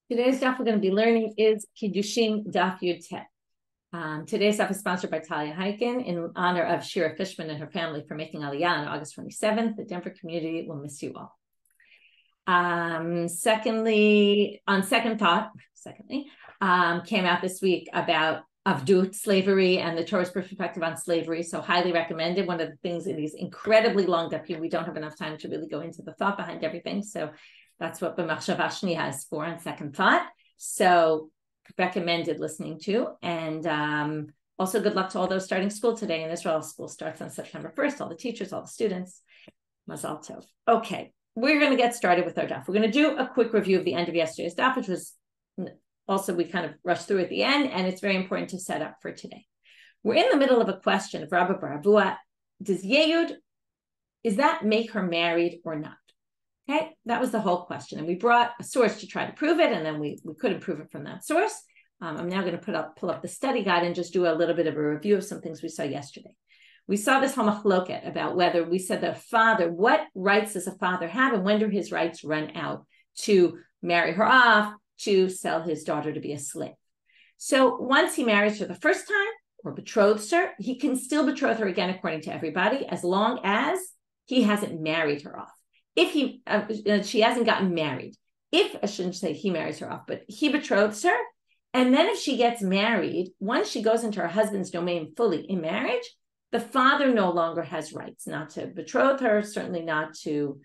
Today's daf we're going to be learning is Kiddushin Daf Yud Tet. Today's daf is sponsored by Talia Heiken in honor of Shira Fishman and her family for making Aliyah on August 27th. The Denver community will miss you all. Secondly, came out this week about Avdut, slavery, and the Torah's perspective on slavery. So highly recommended. One of the things in these incredibly long dafim, we don't have enough time to really go into the thought behind everything. So that's what B'machshava Shniya has for on second thought. So recommended listening to. And also good luck to all those starting school today in Israel. School starts on September 1st. All the teachers, all the students. Mazal tov. Okay, we're going to get started with our daf. We're going to do a quick review of the end of yesterday's daf, which was also we kind of rushed through at the end, and it's very important to set up for today. We're in the middle of a question of Rabbi Baravua. Does Yehud, is that make her married or not? Okay, that was the whole question. And we brought a source to try to prove it, and then we couldn't prove it from that source. I'm now going to pull up the study guide and just do a little bit of a review of some things we saw yesterday. We saw this machloket about whether we said that a father, what rights does a father have, and when do his rights run out to marry her off, to sell his daughter to be a slave. So once he marries her the first time or betroths her, he can still betroth her again according to everybody, as long as he hasn't married her off. If she hasn't gotten married, I shouldn't say he marries her off, but he betroths her, and then if she gets married, once she goes into her husband's domain fully in marriage, the father no longer has rights, not to betroth her, certainly not to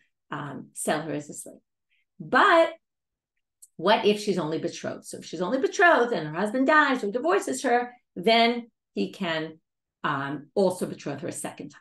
sell her as a slave. But what if she's only betrothed? So if she's only betrothed and her husband dies or divorces her, then he can also betroth her a second time.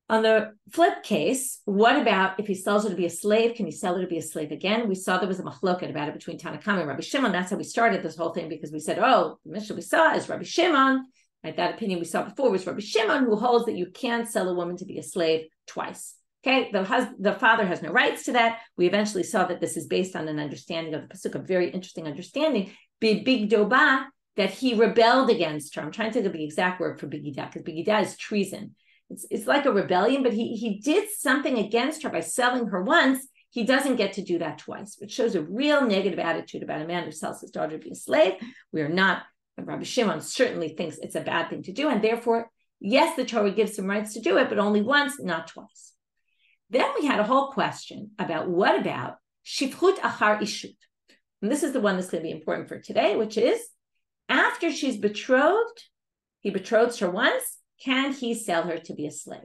On the flip case, what about if he sells her to be a slave? Can he sell her to be a slave again? We saw there was a machloket about it between Tanakama and Rabbi Shimon. That's how we started this whole thing, because we said, the mission we saw is Rabbi Shimon. Right? That opinion we saw before was Rabbi Shimon, who holds that you can't sell a woman to be a slave twice. Okay, the father has no rights to that. We eventually saw that this is based on an understanding of the pasuk, a very interesting understanding, big doba, that he rebelled against her. I'm trying to think of the exact word for bigidah, because bigidah is treason. It's like a rebellion, but he did something against her by selling her once. He doesn't get to do that twice, which shows a real negative attitude about a man who sells his daughter to be a slave. We are not, Rabbi Shimon certainly thinks it's a bad thing to do, and therefore, yes, the Torah gives him rights to do it, but only once, not twice. Then we had a whole question about what about shifchut achar ishut. And this is the one that's going to be important for today, which is after she's betrothed, he betroths her once, can he sell her to be a slave?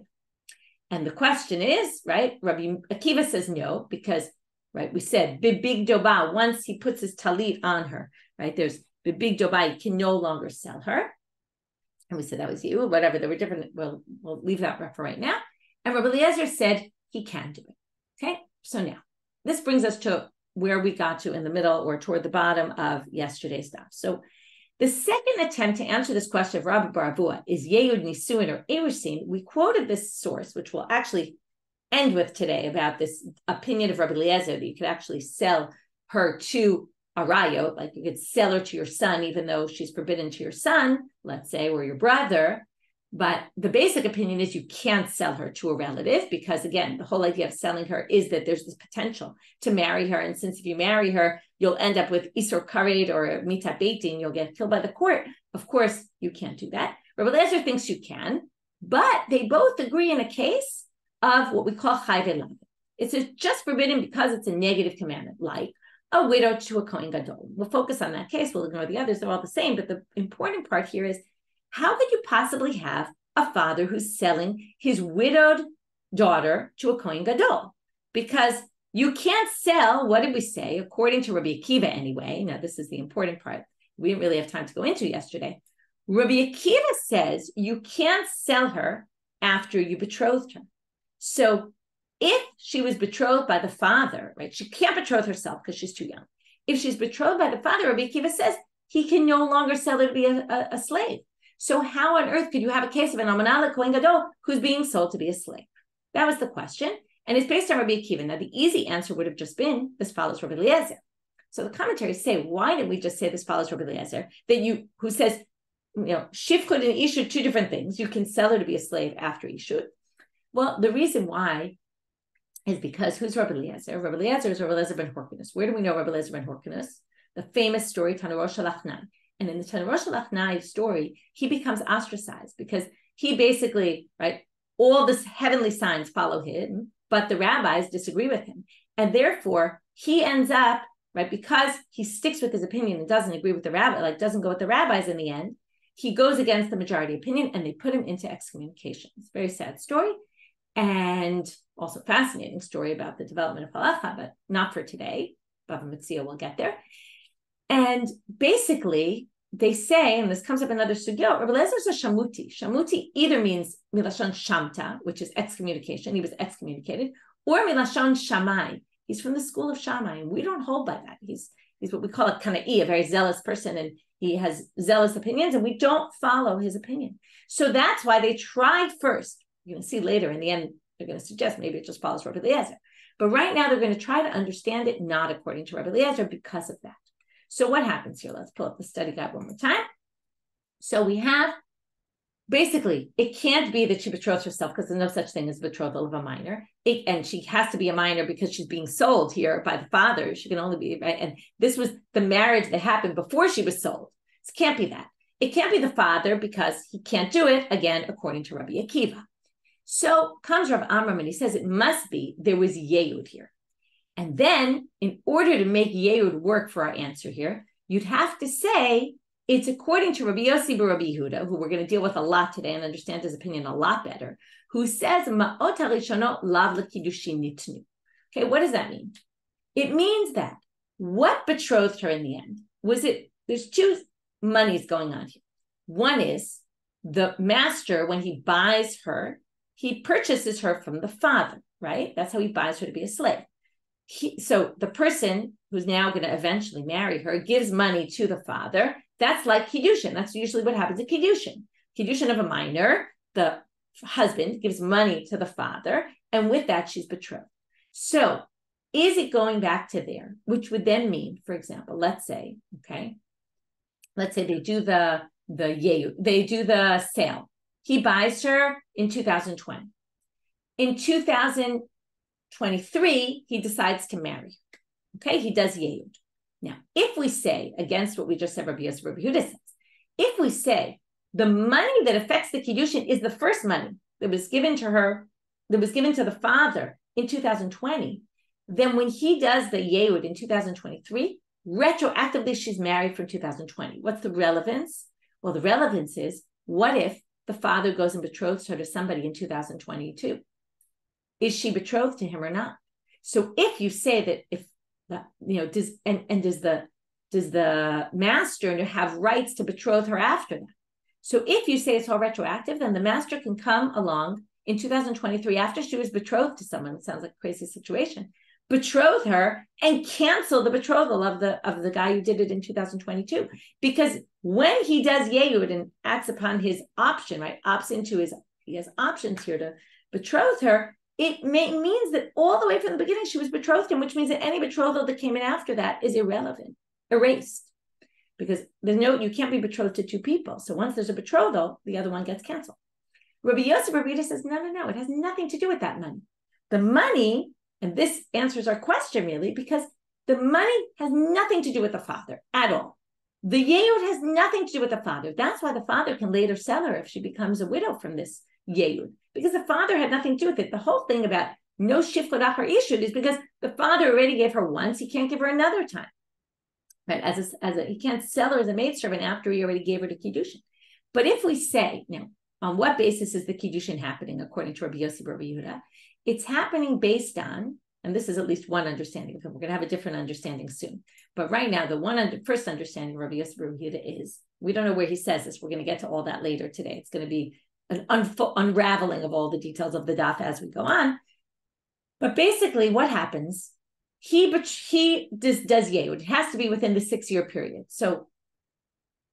And the question is, right, Rabbi Akiva says no, because, right, we said, big doba, once he puts his talit on her, right, there's big doba, he can no longer sell her. And we said that was you, whatever, there were different, we'll leave that for right now. And Rabbi Eliezer said he can do it. Okay, so now, this brings us to where we got to in the middle or toward the bottom of yesterday's stuff. So the second attempt to answer this question of Rabbi Baravua is Yehud Nisuin or Erusin. We quoted this source, which we'll actually end with today, about this opinion of Rabbi Eliezer that you could actually sell her to a rayo, like you could sell her to your son, even though she's forbidden to your son, let's say, or your brother. But the basic opinion is you can't sell her to a relative, because, again, the whole idea of selling her is that there's this potential to marry her. And since if you marry her, you'll end up with Isur Kared or Mita Beitin, you'll get killed by the court. Of course, you can't do that. Rabbi Eliezer thinks you can, but they both agree in a case of what we call Chai Velav. It's just forbidden because it's a negative commandment, like a widow to a Kohen Gadol. We'll focus on that case. We'll ignore the others. They're all the same. But the important part here is, how could you possibly have a father who's selling his widowed daughter to a Kohen Gadol? Because you can't sell, what did we say, according to Rabbi Akiva anyway? Now, this is the important part we didn't really have time to go into yesterday. Rabbi Akiva says you can't sell her after you betrothed her. So if she was betrothed by the father, right, she can't betroth herself because she's too young. If she's betrothed by the father, Rabbi Akiva says he can no longer sell her to be a slave. So how on earth could you have a case of an Amanah Kohen Gadol who's being sold to be a slave? That was the question. And it's based on Rabbi Akiva. Now, the easy answer would have just been, this follows Rabbi Eliezer. So the commentaries say, why did we just say this follows Rabbi Eliezer? Who says, shifchut and ishut, two different things. You can sell her to be a slave after ishut. Well, the reason why is because who's Rabbi Eliezer? Rabbi Eliezer is Rabbi Eliezer ben Horkanus. Where do we know Rabbi Eliezer ben Horkanus? The famous story, Tanur Shalachnai. And in the Tanur Shalachnai story, he becomes ostracized because he basically, right, all the heavenly signs follow him, but the rabbis disagree with him. And therefore, he ends up, right, because he sticks with his opinion and doesn't agree with the rabbi, like doesn't go with the rabbis in the end, he goes against the majority opinion and they put him into excommunication. It's a very sad story. And also fascinating story about the development of halacha, but not for today. Bava Metzia will get there. And basically, they say, and this comes up in another sugya, Rabbi Eliezer is a shamuti. Shamuti either means milashon shamta, which is excommunication. He was excommunicated, or milashon shamai. He's from the school of Shammai, and we don't hold by that. He's what we call a kana'i, a very zealous person, and he has zealous opinions, and we don't follow his opinion. So that's why they tried first. You're going to see later in the end, they're going to suggest maybe it just follows Rabbi Eliezer. But right now, they're going to try to understand it not according to Rabbi Eliezer because of that. So what happens here? Let's pull up the study guide one more time. So we have, basically, it can't be that she betroths herself because there's no such thing as betrothal of a minor. And she has to be a minor because she's being sold here by the father. She can only be, right? And this was the marriage that happened before she was sold. So it can't be that. It can't be the father because he can't do it, again, according to Rabbi Akiva. So comes Rav Amram and he says it must be there was Yehud here. And then in order to make Yehud work for our answer here, you'd have to say it's according to Rabbi Yosi Rabbi Yehuda, who we're going to deal with a lot today and understand his opinion a lot better, who says, Ma'ot harishono lav lekiddushin nitnu. Okay, what does that mean? It means that what betrothed her in the end was it, there's two monies going on here. One is the master, when he buys her, he purchases her from the father, right? That's how he buys her to be a slave. So the person who's now going to eventually marry her gives money to the father. That's like Kiddushin. That's usually what happens at Kiddushin. Kiddushin of a minor, the husband gives money to the father, and with that, she's betrothed. So is it going back to there, which would then mean, for example, let's say they do the Yehud, they do the sale. He buys her in 2020. In 2023, he decides to marry. Okay, he does Yehud. Now, if we say, against what we just said, Rabbi Yosi, Rabbi Yehuda says, if we say the money that affects the Kiddushin is the first money that was given to her, that was given to the father in 2020, then when he does the Yehud in 2023, retroactively she's married from 2020. What's the relevance? Well, the relevance is, what if the father goes and betroths her to somebody in 2022? Is she betrothed to him or not? So if you say that, if does the master have rights to betroth her after that? So if you say it's all retroactive, then the master can come along in 2023 after she was betrothed to someone. It sounds like a crazy situation. Betroth her and cancel the betrothal of the guy who did it in 2022. Because when he does Yehud and acts upon his option, right, he has options here to betroth her, it means that all the way from the beginning she was betrothed to him, which means that any betrothal that came in after that is irrelevant, erased. Because you can't be betrothed to two people. So once there's a betrothal, the other one gets canceled. Rabbi Yosi, Rabbi Yehuda says, no, it has nothing to do with that money. The money, and this answers our question really, because the money has nothing to do with the father at all. The Yehud has nothing to do with the father. That's why the father can later sell her if she becomes a widow from this Yehud, because the father had nothing to do with it. The whole thing about no shifchot achar ishud is because the father already gave her once, he can't give her another time. Right? He can't sell her as a maidservant after he already gave her to Kiddushin. But if we say, now, on what basis is the Kiddushin happening according to Rabbi Yosi, Rabbi Yehuda? It's happening based on, and this is at least one understanding of him. We're going to have a different understanding soon. But right now, the first understanding of Rabbi Yosi, Rabbi Yehuda is, we don't know where he says this. We're going to get to all that later today. It's going to be an unraveling of all the details of the daf as we go on. But basically what happens, he does Yehud. It has to be within the 6-year period. So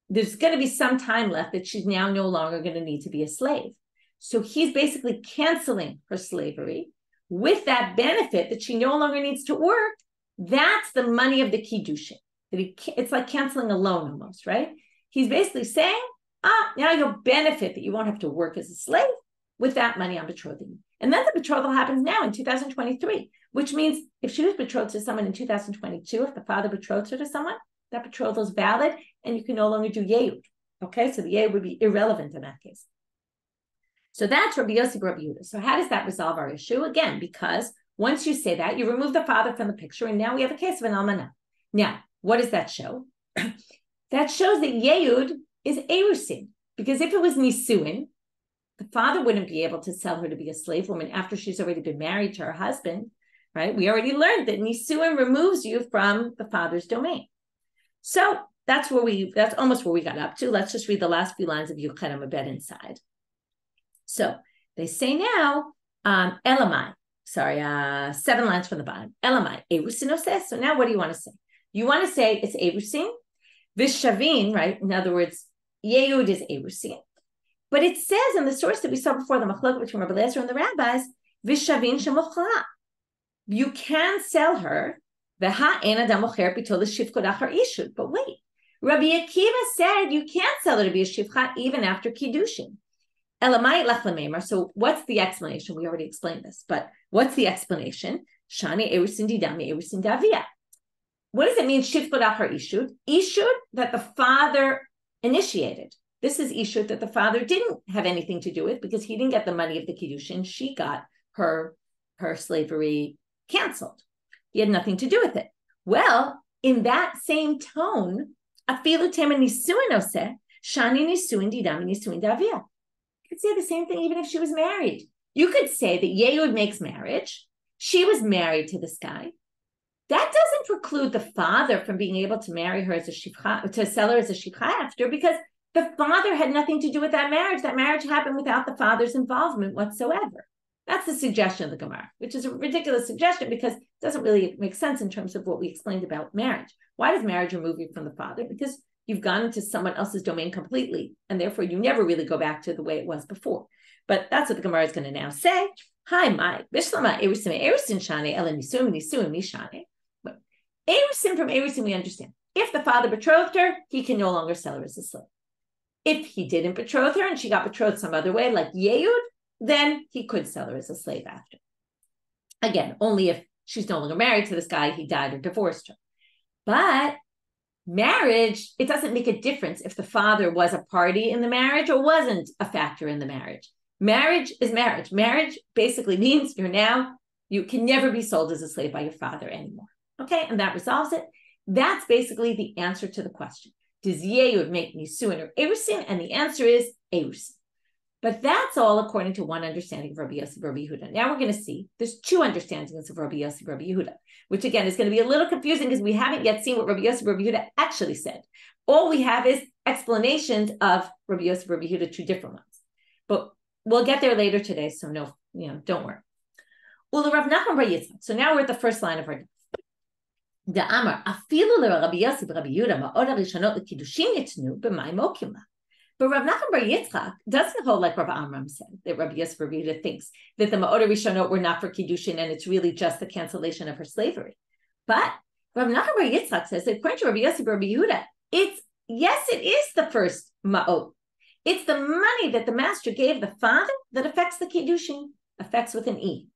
there's going to be some time left that she's now no longer going to need to be a slave. So he's basically canceling her slavery with that benefit that she no longer needs to work. That's the money of the Kiddushin. It's like canceling a loan almost, right? He's basically saying, now you'll benefit that you won't have to work as a slave with that money I'm betrothing you. And then the betrothal happens now in 2023, which means if she was betrothed to someone in 2022, if the father betrothed her to someone, that betrothal is valid and you can no longer do Yehud. Okay, so the Yehud would be irrelevant in that case. So that's Rabbi Yosi, Rabbi Yehuda. So how does that resolve our issue? Again, because once you say that, you remove the father from the picture, and now we have a case of an almanah. Now, what does that show? That shows that Yehud is erusin, because if it was nisuin, the father wouldn't be able to sell her to be a slave woman after she's already been married to her husband, right? We already learned that nisuin removes you from the father's domain. So that's almost where we got up to. Let's just read the last few lines of Yuchet Amabed inside. So they say now, Elamai, 7 lines from the bottom. Elamai, erusin says. So now what do you want to say? You want to say it's erusin, vishavin, right? In other words, Yehud is erusin. But it says in the source that we saw before, the machlok between Rabbi Eliezer and the rabbis, vishavin shemuchla. You can sell her, v'ha ein adam mocher bitol shivchot achar ishud. But wait, Rabbi Akiva said you can't sell her to be a shivcha even after Kiddushin. Elamai lech l'meimer. So what's the explanation? We already explained this, but what's the explanation? Shani erusin didami erusin davia. What does it mean, shivchot achar ishud? Ishud, that the father initiated. This is ishud that the father didn't have anything to do with because he didn't get the money of the Kiddushin. She got her slavery canceled. He had nothing to do with it. Well, in that same tone, afilu tema nisuin oseh, shani nisuin didami nisuin davia. You could say the same thing even if she was married. You could say that Yehud makes marriage. She was married to this guy. That doesn't preclude the father from being able to marry her as a shivcha, to sell her as a shivcha after, because the father had nothing to do with that marriage. That marriage happened without the father's involvement whatsoever. That's the suggestion of the Gemara, which is a ridiculous suggestion because it doesn't really make sense in terms of what we explained about marriage. Why does marriage remove you from the father? Because you've gone into someone else's domain completely, and therefore you never really go back to the way it was before. But that's what the Gemara is going to now say. Hi, my bishlama erusin shane ela nisuim nishane. But erusin from erusin we understand. If the father betrothed her, he can no longer sell her as a slave. If he didn't betroth her and she got betrothed some other way, like Yehud, then he could sell her as a slave after. Again, only if she's no longer married to this guy, he died or divorced her. But marriage, it doesn't make a difference if the father was a party in the marriage or wasn't a factor in the marriage. Marriage is marriage. Marriage basically means you can never be sold as a slave by your father anymore. Okay, and that resolves it. That's basically the answer to the question. Does Yehud make nisuin or erusin? And the answer is erusin. But that's all according to one understanding of Rabbi Yosi, Rabbi Yehuda. Now we're going to see there's 2 understandings of Rabbi Yosi, Rabbi Yehuda, which again is going to be a little confusing because we haven't yet seen what Rabbi Yosi, Rabbi Yehuda actually said. All we have is explanations of Rabbi Yosi, Rabbi Yehuda, 2 different ones. But we'll get there later today, so don't worry. So now we're at the first line of our the Amar, afilu Rabbi Yosi Rabbi Yehuda ma'od harishonot lekiddushin yitnu b'may mokim la. But Rav Nachman Bar Yitzchak doesn't hold like Rav Amram said, that Rabbi Yosi Rabbi Yehuda thinks that the ma'od harishonot were not for Kiddushin and it's really just the cancellation of her slavery. But Rav Nachman Bar Yitzchak says that according to Rabbi Yosi Rabbi Yehuda, it is the first ma'od. It's the money that the master gave the father that affects the Kiddushin, affects with an E.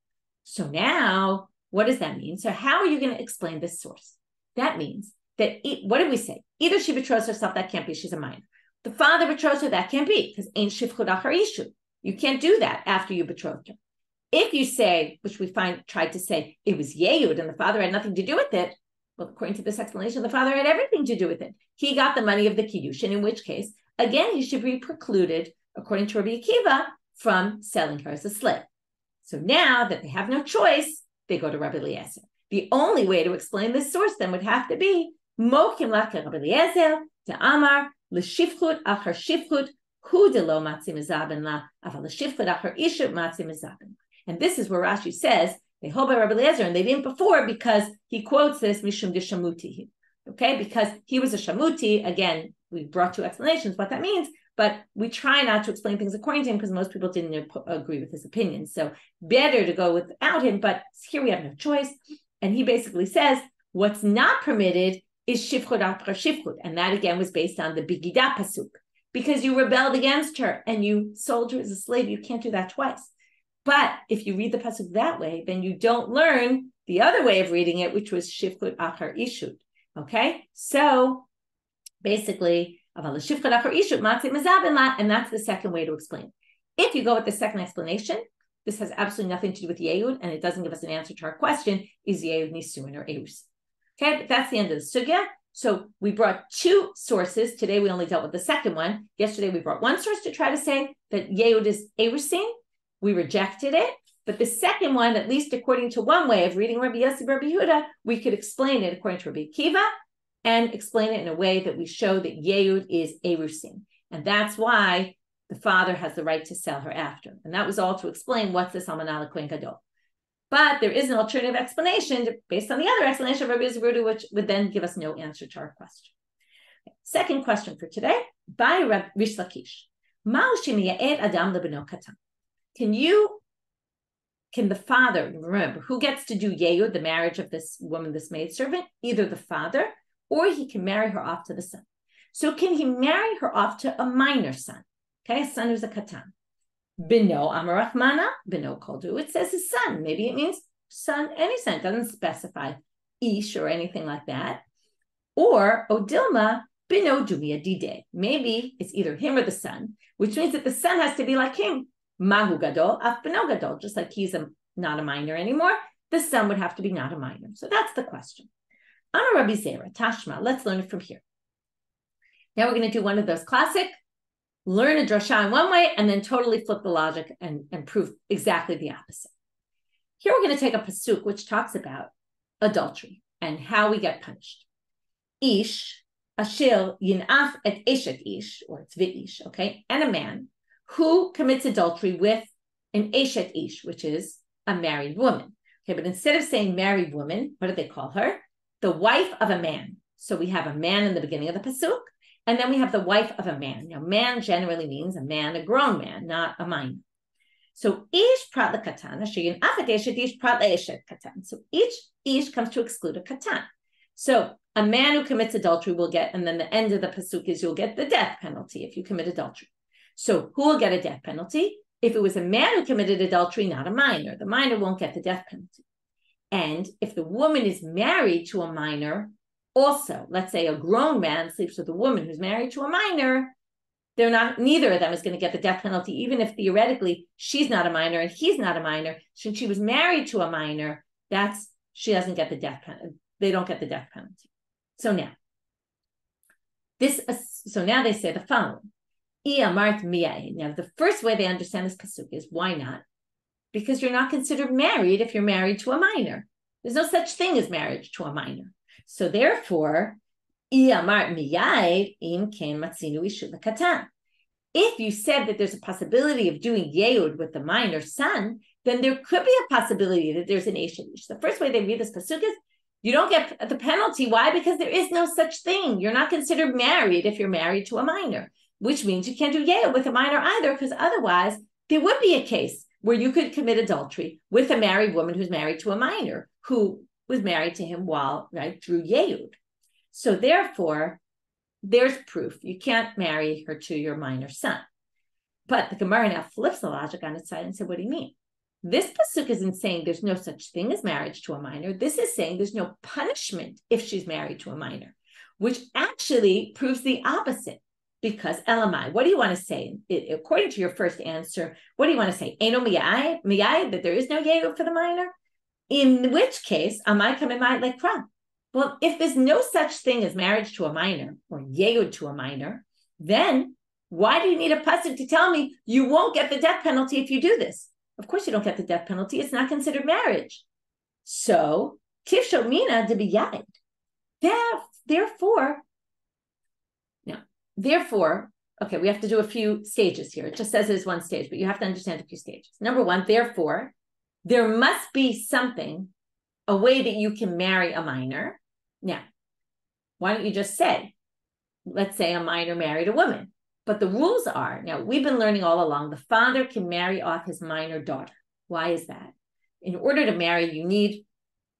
So now, what does that mean? So how are you going to explain this source? That means that, what did we say? Either she betroths herself, that can't be, she's a minor. The father betroths her, that can't be, because ain't shivchut achar ishud. You can't do that after you betrothed her. If you say, which we tried to say, it was Yehud and the father had nothing to do with it, well, according to this explanation, the father had everything to do with it. He got the money of the Kiddushin, in which case, again, he should be precluded, according to Rabbi Akiva, from selling her as a slave. So now that they have no choice, they go to Rabbi Eliezer. The only way to explain this source then would have to be Mokim Laka Rabbi Eliezer to Amar l'shivchut achar shivchut hu de lo matzim ezaben la aval l'shivchut achar ishut matzim ezaben. And this is where Rashi says they hold by Rabbi Eliezer and they didn't before because he quotes this mishum de shamuti. Okay, because he was a shamuti. Again, we brought 2 explanations what that means. But we try not to explain things according to him because most people didn't agree with his opinion. So better to go without him, but here we have no choice. And he basically says what's not permitted is shivchut achar shivchut. And that again was based on the Bigida pasuk. Because you rebelled against her and you sold her as a slave, you can't do that twice. But if you read the pasuk that way, then you don't learn the other way of reading it, which was shifchut achar ishut. Okay, so basically, and that's the second way to explain. If you go with the second explanation, this has absolutely nothing to do with Yehud, and it doesn't give us an answer to our question, is Yehud Nisuin or Erusin? Okay, but that's the end of the sugya. So we brought two sources. Today we only dealt with the second one. Yesterday we brought one source to try to say that Yehud is Erusin. We rejected it. But the second one, at least according to one way of reading Rabbi Yosi, Rabbi Yehuda, we could explain it according to Rabbi Akiva and explain it in a way that we show that Yehud is Erusin. And that's why the father has the right to sell her after. And that was all to explain what's this Almanah Kohen Gadol. But there is an alternative explanation based on the other explanation of Rabbi Yehuda, which would then give us no answer to our question. Second question for today, by Rabbi Rish Lakish. Can the father, remember, who gets to do Yehud, the marriage of this woman, this maidservant? Either the father, or he can marry her off to the son. So can he marry her off to a minor son? Okay, a son who's a katan. Bino amarachmana, bino koldu. It says his son. Maybe it means son, any son. It doesn't specify ish or anything like that. Or odilma, bino dumia dide. Maybe it's either him or the son, which means that the son has to be like him. Mahu gadol, af bino gadol. Just like he's not a minor anymore, the son would have to be not a minor. So that's the question. Ana Rabbi Zera, Tashma. Let's learn it from here. Now we're going to do one of those classic, learn a drasha in one way and then totally flip the logic and prove exactly the opposite. Here we're going to take a pasuk which talks about adultery and how we get punished. Ish, ashil yinaf et eshet ish, or it's v'ish, okay, and a man who commits adultery with an eshet ish, which is a married woman. Okay, but instead of saying married woman, what do they call her? The wife of a man. So we have a man in the beginning of the pasuk, and then we have the wife of a man. Now, man generally means a man, a grown man, not a minor. So ish prat lekatan, sheyin afet eshet ish prat leeshet katan. So each ish comes to exclude a katan. So a man who commits adultery will get, and then the end of the pasuk is you'll get the death penalty if you commit adultery. So who will get a death penalty? If it was a man who committed adultery, not a minor, the minor won't get the death penalty. And if the woman is married to a minor, also, let's say a grown man sleeps with a woman who's married to a minor, neither of them is going to get the death penalty, even if theoretically she's not a minor and he's not a minor. Since she was married to a minor, she doesn't get the death penalty. They don't get the death penalty. So now they say the following. Now, the first way they understand this pasuk is why not? Because you're not considered married if you're married to a minor. There's no such thing as marriage to a minor. So therefore, if you said that there's a possibility of doing Yehud with the minor son, then there could be a possibility that there's an Eshet. The first way they read this pasuk is you don't get the penalty. Why? Because there is no such thing. You're not considered married if you're married to a minor, which means you can't do Yehud with a minor either, because otherwise there would be a case where you could commit adultery with a married woman who's married to a minor who was married to him through Yehud. So therefore, there's proof. You can't marry her to your minor son. But the Gemara now flips the logic on its side and said, what do you mean? This pasuk isn't saying there's no such thing as marriage to a minor. This is saying there's no punishment if she's married to a minor, which actually proves the opposite. Because Elamai, what do you want to say? According to your first answer, what do you want to say? Eno miyai, that there is no Yehud for the minor? In which case, amai kamimai lekra. Well, if there's no such thing as marriage to a minor or Yehud to a minor, then why do you need a pasuk to tell me you won't get the death penalty if you do this? Of course you don't get the death penalty. It's not considered marriage. So, kifsho mina de biyad. Therefore, okay, we have to do a few stages here. It just says it's one stage, but you have to understand a few stages. Number one, therefore, there must be something, a way that you can marry a minor. Now, why don't you just say, let's say a minor married a woman. But the rules are, now we've been learning all along, the father can marry off his minor daughter. Why is that? In order to marry, you need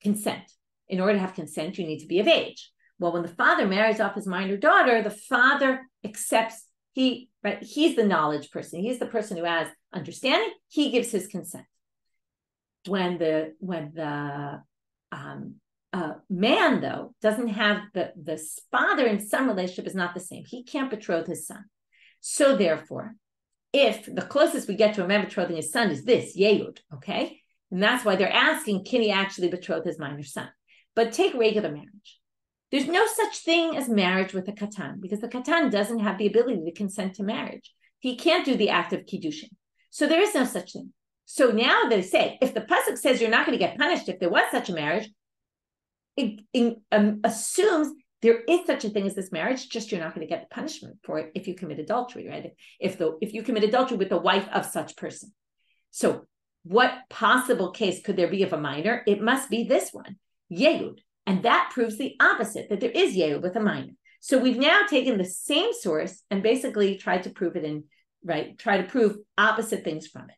consent. In order to have consent, you need to be of age. Well, when the father marries off his minor daughter, the father accepts, he's the knowledge person. He's the person who has understanding. He gives his consent. when the man, though, doesn't have the father and son relationship is not the same. He can't betroth his son. So therefore, if the closest we get to a man betrothing his son is this, Yehud, okay? And that's why they're asking, can he actually betroth his minor son? But take regular marriage. There's no such thing as marriage with a katan, because the katan doesn't have the ability to consent to marriage. He can't do the act of Kiddushin. So there is no such thing. So now they say, if the pasuk says you're not going to get punished if there was such a marriage, it assumes there is such a thing as this marriage, just you're not going to get the punishment for it if you commit adultery, right? If you commit adultery with the wife of such person. So what possible case could there be of a minor? It must be this one, Yehud. And that proves the opposite, that there is Yehud with a minor. So we've now taken the same source and basically tried to prove it try to prove opposite things from it.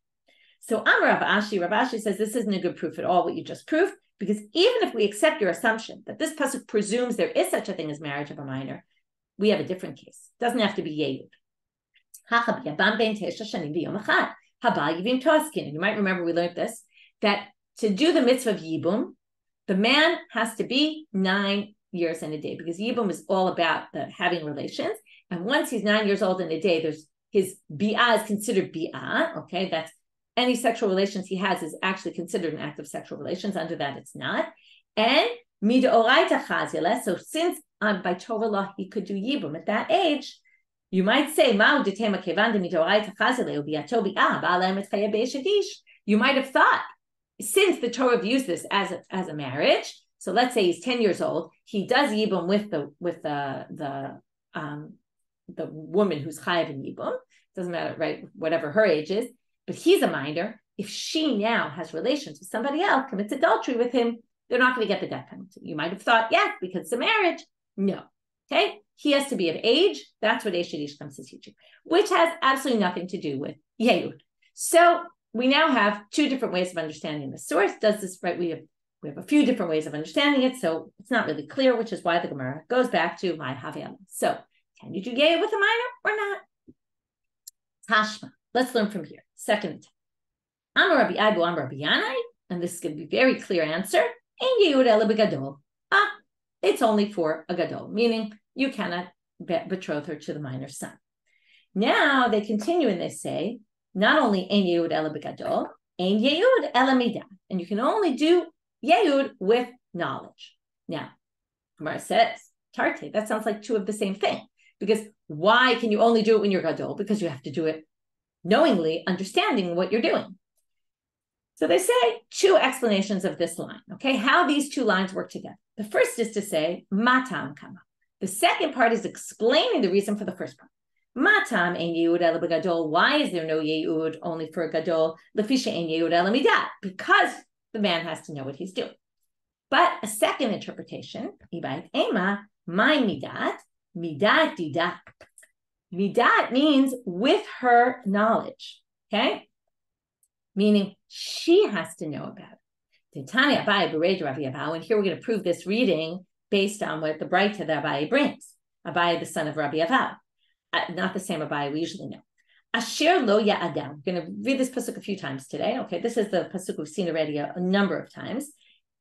So Rav Ashi says this isn't a good proof at all, what you just proved, because even if we accept your assumption that this pasuk presumes there is such a thing as marriage of a minor, we have a different case. It doesn't have to be Yehud. You might remember we learned this, that to do the mitzvah of Yibum, the man has to be 9 years and a day, because Yibum is all about having relations. And once he's 9 years old and a day, his bi'ah is considered bi'ah, okay? That's any sexual relations he has is actually considered an act of sexual relations. Under that, it's not. And midoraita chazila. So since by Torah law he could do yibum at that age, you might say, you might have thought, since the Torah views this as a marriage, so let's say he's 10 years old, he does yibum with the woman who's chayav in yibum. Doesn't matter, right? Whatever her age is. But he's a minor. If she now has relations with somebody else, commits adultery with him, they're not going to get the death penalty. You might have thought, yes, because it's a marriage. No. Okay? He has to be of age. That's what Eshet Ish comes to teach you, which has absolutely nothing to do with Yehud. So we now have two different ways of understanding the source. Does this, right? We have a few different ways of understanding it, so it's not really clear, which is why the Gemara goes back to my Havel. So can you do Yehud with a minor or not? Tashma. Let's learn from here. Second, Amar Rabbi Abu Amar Rabbi Yanai, and this is going to be a very clear answer. And Yehud ela begadol. It's only for a gadol, meaning you cannot betroth her to the minor son. Now they continue and they say, not only ein Yehud ela begadol, ein Yehud ela midah, and you can only do Yehud with knowledge. Now, Gemara says, Tarte, that sounds like two of the same thing, because why can you only do it when you're gadol? Because you have to do it knowingly, understanding what you're doing. So they say two explanations of this line, okay? How these two lines work together. The first is to say, matam kama. The second part is explaining the reason for the first part. Matam ein Yehud ela begadol. Why is there no Yehud only for a gadol? Lefisha ein Yehud ela midat. Because the man has to know what he's doing. But a second interpretation, ibait ema, my midat, midat didat. Midat means with her knowledge, okay? Meaning she has to know about it. Titania Abai Bered Rav Yavau, and here we're going to prove this reading based on what the Braita that Abai brings. Abai, the son of Rabbi Yavau. Not the same Abai we usually know. Asher lo ya'adam. We're going to read this pasuk a few times today. Okay, this is the pasuk we've seen already a number of times.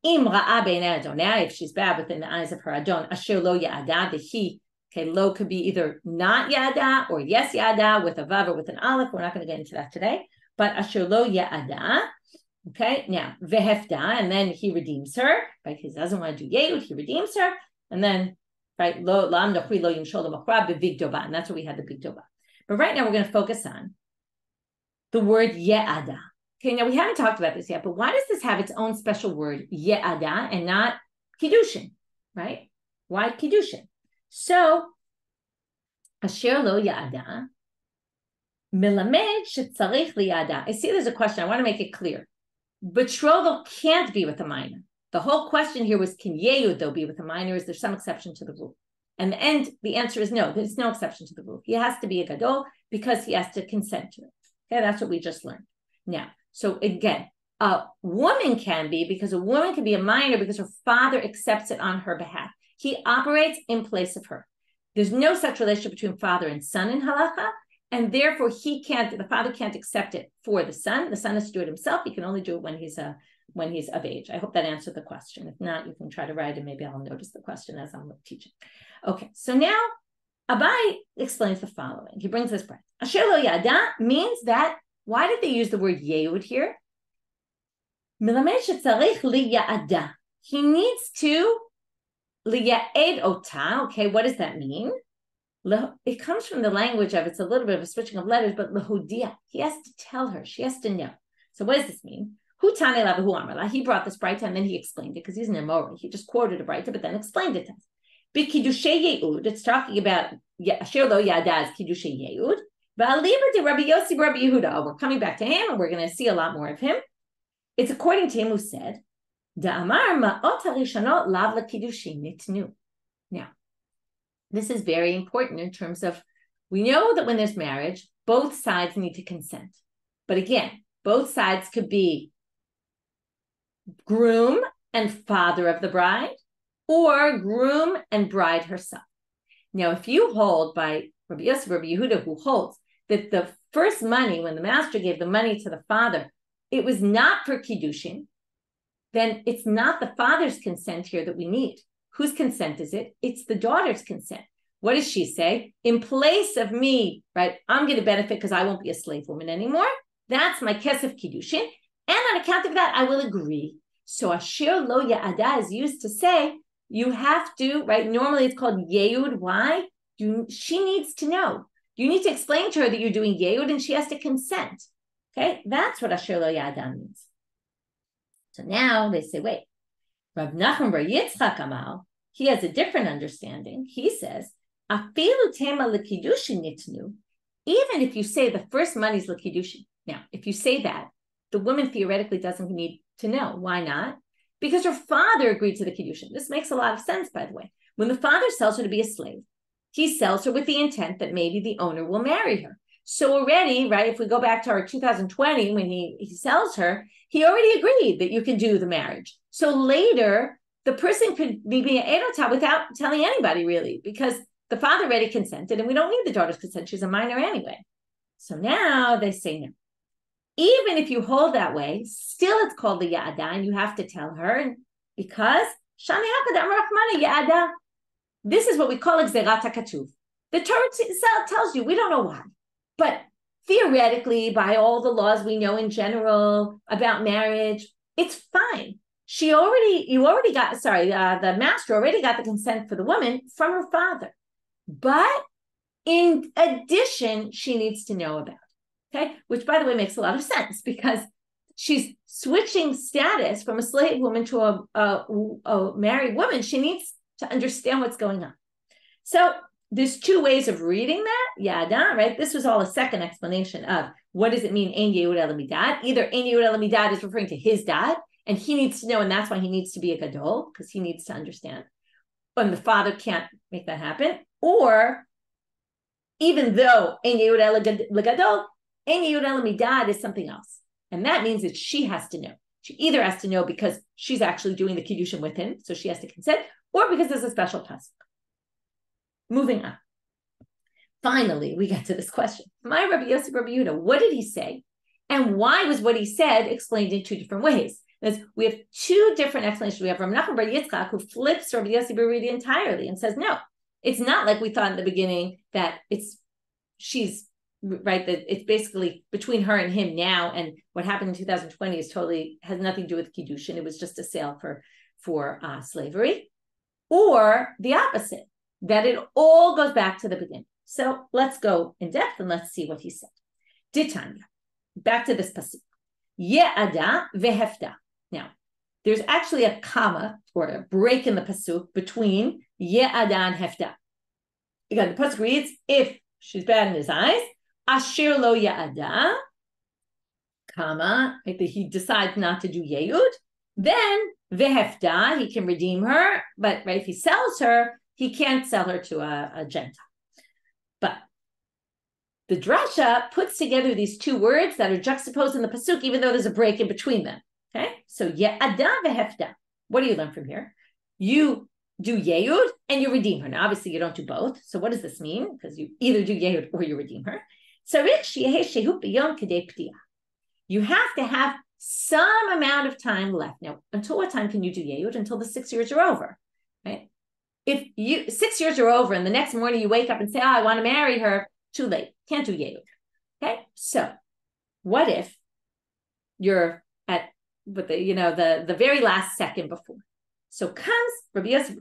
Im ra'a b'nei adonai, if she's bad within the eyes of her adon, asher lo ya'adam, the he. Okay, lo could be either not yada or yes yada with a vav or with an aleph. We're not going to get into that today. But asher lo yada. Okay, now vehefda, and then he redeems her. Right, he doesn't want to do yehud, he redeems her, and then right lo lam nachri lo yimshol l'machra b'vigdoba, and that's where we had the bigdoba. But right now we're going to focus on the word ye'ada. Okay, now we haven't talked about this yet, but why does this have its own special word ye'ada and not kiddushin? Right? Why kiddushin? So, asher lo ya'ada, melamed shetzarich liyada. I see there's a question. I want to make it clear. Betrothal can't be with a minor. The whole question here was, can Yehud, though, be with a minor? Is there some exception to the rule? And the answer is no. There's no exception to the rule. He has to be a gadol because he has to consent to it. Okay, that's what we just learned. Now, so again, a woman can be, because a woman can be a minor because her father accepts it on her behalf. He operates in place of her. There's no such relationship between father and son in halacha, and therefore the father can't accept it for the son. The son has to do it himself. He can only do it when he's a when he's of age. I hope that answered the question. If not, you can try to write and maybe I'll notice the question as I'm teaching. Okay, so now Abai explains the following. He brings this breath. Asher lo yada means that, why did they use the word yehud here? Milamed shetzarich liyada. He needs to liya'ed ota. Okay, what does that mean? It comes from the language of, it's a little bit of a switching of letters, but lehudia. He has to tell her. She has to know. So what does this mean? Hu tane la v'hu amar la. He brought this braita and then he explained it because he's an Amori. He just quoted a braita, but then explained it to us. B'kiddushay ye'ud, it's talking about asher lo yada is kiddushay ye'ud. Ba'aliba de Rabbi Yosi, Rabbi Yehuda. Oh, we're coming back to him and we're going to see a lot more of him. It's according to him who said, Da'amar ma'ot harishanot lav l'kiddushin nitnu. Now, this is very important in terms of, we know that when there's marriage, both sides need to consent. But again, both sides could be groom and father of the bride, or groom and bride herself. Now, if you hold by Rabbi Yosi, Rabbi Yehuda, who holds that the first money, when the master gave the money to the father, it was not for Kiddushin, then it's not the father's consent here that we need. Whose consent is it? It's the daughter's consent. What does she say? In place of me, right, I'm going to benefit because I won't be a slave woman anymore. That's my kesef Kiddushin. And on account of that, I will agree. So asher lo ya'ada is used to say, you have to, right? Normally it's called yehud. Why? She needs to know. You need to explain to her that you're doing yehud and she has to consent. Okay? That's what asher lo ya'ada means. So now they say, wait, Rav Nachman bar Yitzchak Amal, he has a different understanding. He says, afilu tema l'kiddushin nitnu, even if you say the first money is l'kiddushin. Now, if you say that, the woman theoretically doesn't need to know. Why not? Because her father agreed to the Kiddushin. This makes a lot of sense, by the way. When the father sells her to be a slave, he sells her with the intent that maybe the owner will marry her. So already, right, if we go back to our 2020, when he sells her, he already agreed that you can do the marriage. So later, the person could be being edotah without telling anybody, really, because the father already consented, and we don't need the daughter's consent. She's a minor anyway. So now they say no. Even if you hold that way, still it's called the ya'ada, and you have to tell her, because this is what we call gzerat hakatuv. The Torah tells you, we don't know why, but theoretically, by all the laws we know in general about marriage, it's fine. The master already got the consent for the woman from her father, but in addition, she needs to know about it. Okay, which by the way makes a lot of sense because she's switching status from a slave woman to a married woman. She needs to understand what's going on. So there's two ways of reading that. Yada, right? This was all a second explanation of what does it mean, ein yehud el midad. Either ein yehud el midad is referring to his dad, and he needs to know, and that's why he needs to be a gadol, because he needs to understand. And the father can't make that happen. Or even though ein yehud el gadol, ein yehud el midad is something else. And that means that she has to know. She either has to know because she's actually doing the Kiddushin with him, so she has to consent, or because there's a special pasuk. Moving on. Finally, we get to this question. My Rabbi Yosi, Rabbi Yehuda, what did he say? And why was what he said explained in two different ways? We have two different explanations. We have Rabbi Nachman bar Yitzchak, who flips Rabbi Yosi bar Yehuda entirely and says, no, it's not like we thought in the beginning that she's right, that it's basically between her and him now, and what happened in 2020 has nothing to do with Kiddushin. It was just a sale for slavery. Or the opposite, that it all goes back to the beginning. So let's go in depth and let's see what he said. Ditanya, back to this pasuk. Ye'ada vehefta. Now, there's actually a comma or a break in the pasuk between ye'ada and hefta. Again, the pasuk reads, if she's bad in his eyes, asher lo ye'ada, comma, right, he decides not to do yehud, then vehefta, he can redeem her, but right, if he sells her, he can't sell her to a Gentile. But the drasha puts together these two words that are juxtaposed in the pasuk, even though there's a break in between them. Okay, so ye'ada vehefta. What do you learn from here? You do yehud and you redeem her. Now, obviously, you don't do both. So what does this mean? Because you either do yehud or you redeem her. You have to have some amount of time left. Now, until what time can you do Yehud? Until the 6 years are over, right? If 6 years are over and the next morning you wake up and say, I want to marry her, too late. Can't do Yehud. Okay? So what if you're at the very last second before? So comes Rabbi Yosi,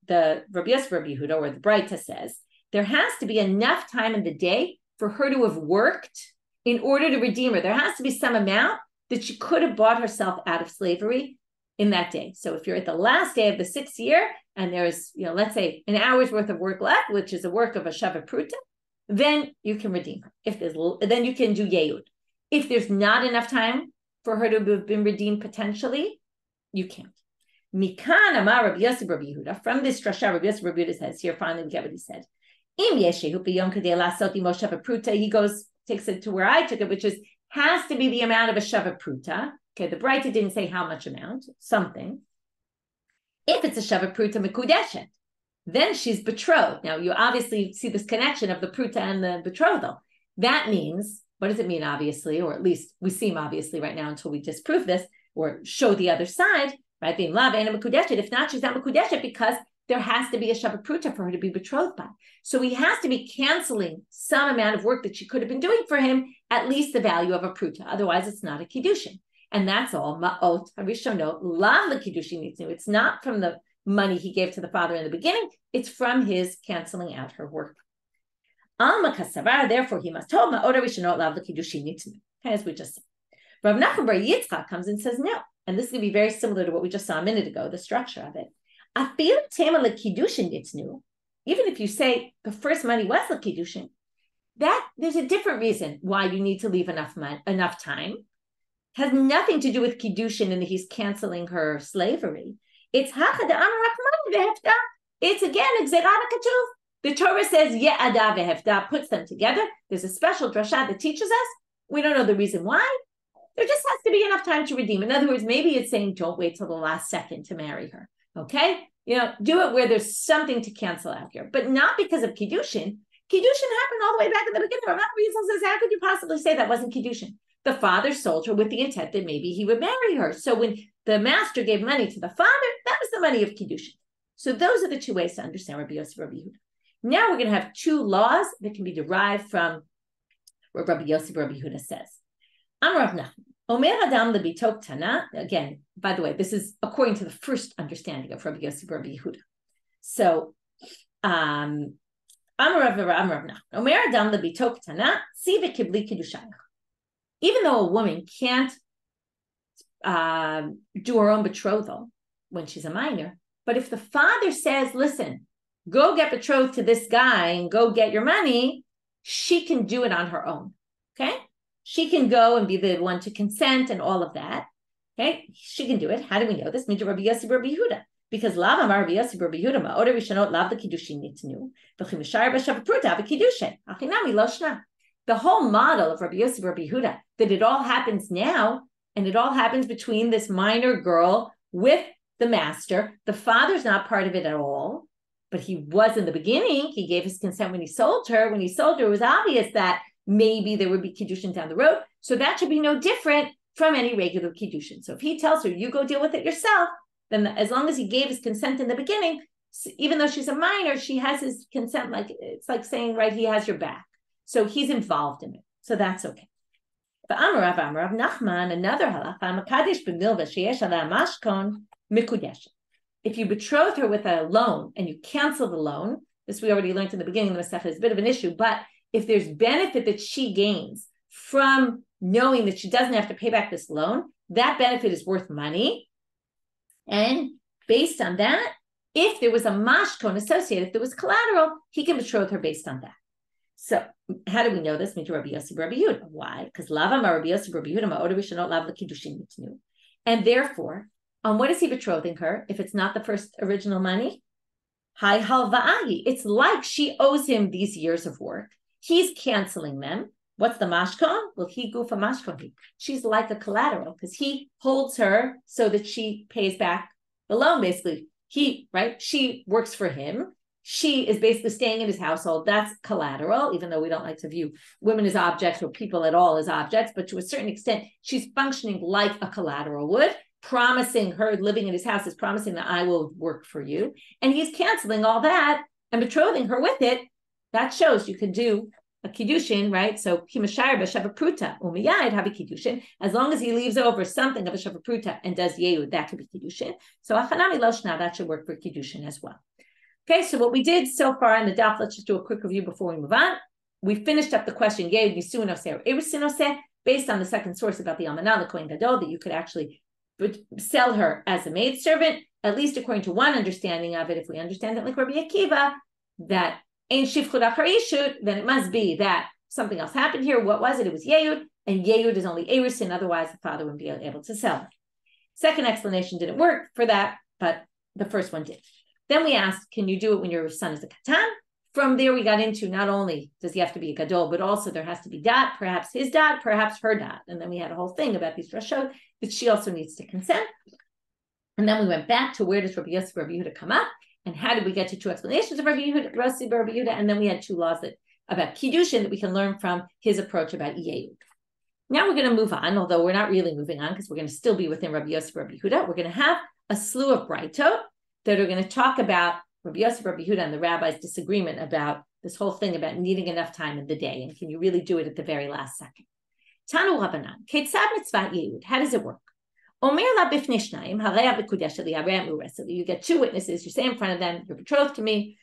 Rabbi Yehuda, or the Breita says, there has to be enough time in the day for her to have worked in order to redeem her. There has to be some amount that she could have bought herself out of slavery in that day. So if you're at the last day of the 6th year and there's, let's say an hour's worth of work left, which is a work of a Shava Pruta, then you can redeem her. Then you can do Yehud. If there's not enough time for her to have been redeemed potentially, you can't. Mikan Amar Rabbi Yosi Rabbi Yehuda. From this drasha, Rabbi Yosi Rabbi Yehuda says, here finally we get what he said. He goes, takes it to where I took it, which is has to be the amount of a Shava Pruta. Okay, the Breita didn't say how much amount, something. If it's a Shava Pruta Mekudeshet, then she's betrothed. Now, you obviously see this connection of the Pruta and the betrothal. That means, what does it mean, obviously, or at least we seem obviously right now until we disprove this or show the other side, right? Being love and a Mekudeshet. If not, she's not Mekudeshet because there has to be a Shava Pruta for her to be betrothed by. So he has to be canceling some amount of work that she could have been doing for him, at least the value of a Pruta. Otherwise, it's not a Kiddushin. And that's all. Ma'ot harishonot lav l'kiddushin nitznu. It's not from the money he gave to the father in the beginning. It's from his canceling out her work. Alma kasavar, therefore he must hold ma'ot harishonot lav l'kiddushin nitznu. As we just said. Rav Nachman bar Yitzchak comes and says no. And this is going to be very similar to what we just saw a minute ago, the structure of it. Afil tema l'kiddushin nitznu. Even if you say the first money was l'kiddushin, that there's a different reason why you need to leave enough time. Has nothing to do with Kiddushin and he's canceling her slavery. It's it's again Katuv. The Torah says Ye'ada v'hefda, puts them together. There's a special drasha that teaches us. We don't know the reason why. There just has to be enough time to redeem. In other words, maybe it's saying don't wait till the last second to marry her. Okay? Do it where there's something to cancel out here, but not because of Kiddushin. Kiddushin happened all the way back in the beginning. Rabbi Yosi says, how could you possibly say that wasn't Kiddushin? The father sold her with the intent that maybe he would marry her. So when the master gave money to the father, that was the money of Kiddushin. So those are the two ways to understand Rabbi Yosi, Rabbi Yehuda. Now we're going to have two laws that can be derived from what Rabbi Yosi, Rabbi Yehuda says. Amar Rav Nachman, Omer Adam lebitok tana. Again, by the way, this is according to the first understanding of Rabbi Yosi, Rabbi Yehuda. So, Amar Rav Nachman, Omer Adam lebitok tana, si v'kibli kiddushaych. Even though a woman can't do her own betrothal when she's a minor, but if the father says, listen, go get betrothed to this guy and go get your money, she can do it on her own, okay? She can go and be the one to consent and all of that, okay? She can do it. How do we know this? Rabbi Yosi, Rabbi Yehuda. Because Lav Amar Rabbi Yosi, Rabbi Yehuda, Ma'oder Rishonot Lav the Kiddushin Nitnu, V'chim Yishar B'Shav Pruta V'Kiddushin, Achinami Lo Shna. The whole model of Rabbi Yosi, Rabbi Yehuda, that it all happens now, and it all happens between this minor girl with the master. The father's not part of it at all, but he was in the beginning. He gave his consent when he sold her. When he sold her, it was obvious that maybe there would be Kiddushin down the road. So that should be no different from any regular Kiddushin. So if he tells her, you go deal with it yourself, then as long as he gave his consent in the beginning, even though she's a minor, she has his consent. Like it's like saying, right, he has your back. So he's involved in it. So that's okay. But Amar Rav Nachman, another halacha, Makadesh b'milva sheyesh ala mashkon mikudesh. If you betroth her with a loan and you cancel the loan, this we already learned in the beginning of the Masechta, is a bit of an issue, but if there's benefit that she gains from knowing that she doesn't have to pay back this loan, that benefit is worth money. And based on that, if there was a mashkon associated, if there was collateral, he can betroth her based on that. So how do we know this? Rabbi Yosi, Rabbi Yehuda. Why? Because Lava Rabbi Yosi, Rabbi Yehuda, Ma'oder Rishonot Lav l'Kiddushin Nitnu. And therefore, on what is he betrothing her if it's not the first original money? Hai halva'ahi. It's like she owes him these years of work. He's canceling them. What's the mashkon? Well, he gufa mashkon. She's like a collateral because he holds her so that she pays back the loan. Basically, she works for him. she is basically staying in his household. That's collateral, even though we don't like to view women as objects or people at all as objects, but to a certain extent, she's functioning like a collateral would, promising her living in his house is promising that I will work for you. And he's canceling all that and betrothing her with it. That shows you could do a Kiddushin, right? So Kimashayr b'sheva pruta umiyad have a Kiddushin. As long as he leaves over something of a sheva pruta and does Yehud, that could be Kiddushin. So achanami loshna, that should work for Kiddushin as well. Okay, so what we did so far in the daf, let's just do a quick review before we move on. We finished up the question, Yehud Yisunoseh or Irisinose, based on the second source about the Almanah, the Kohen Gadol, that you could actually sell her as a maidservant, at least according to one understanding of it. If we understand it like Rabbi Akiva, that Ein Shifchut Achar Yishut, then it must be that something else happened here. What was it? It was Yehud, and Yehud is only Erisin, otherwise the father wouldn't be able to sell her. Second explanation didn't work for that, but the first one did. Then we asked, can you do it when your son is a katan? From there, we got into not only does he have to be a gadol, but also there has to be dat, perhaps his dat, perhaps her dat. And then we had a whole thing about these rashot that she also needs to consent. And then we went back to where does Rabbi Yosi, Rabbi Yehuda come up? And how did we get to two explanations of Rabbi Yosi, Rabbi Yehuda? And then we had two laws about Kiddushin that we can learn from his approach about Yehud. Now we're going to move on, although we're not really moving on because we're going to still be within Rabbi Yosi, Rabbi Yehuda. We're going to have a slew of braitot that are going to talk about Rabbi Yosi, Rabbi Yehuda, and the rabbi's disagreement about this whole thing about needing enough time in the day, and can you really do it at the very last second? Tanu Rabbanan, Ketzad mitzvat Yehud, how does it work? Omer la bifnei shnayim, harei v'kudesh li, harei muresel. You get two witnesses, you say in front of them, you're betrothed to me.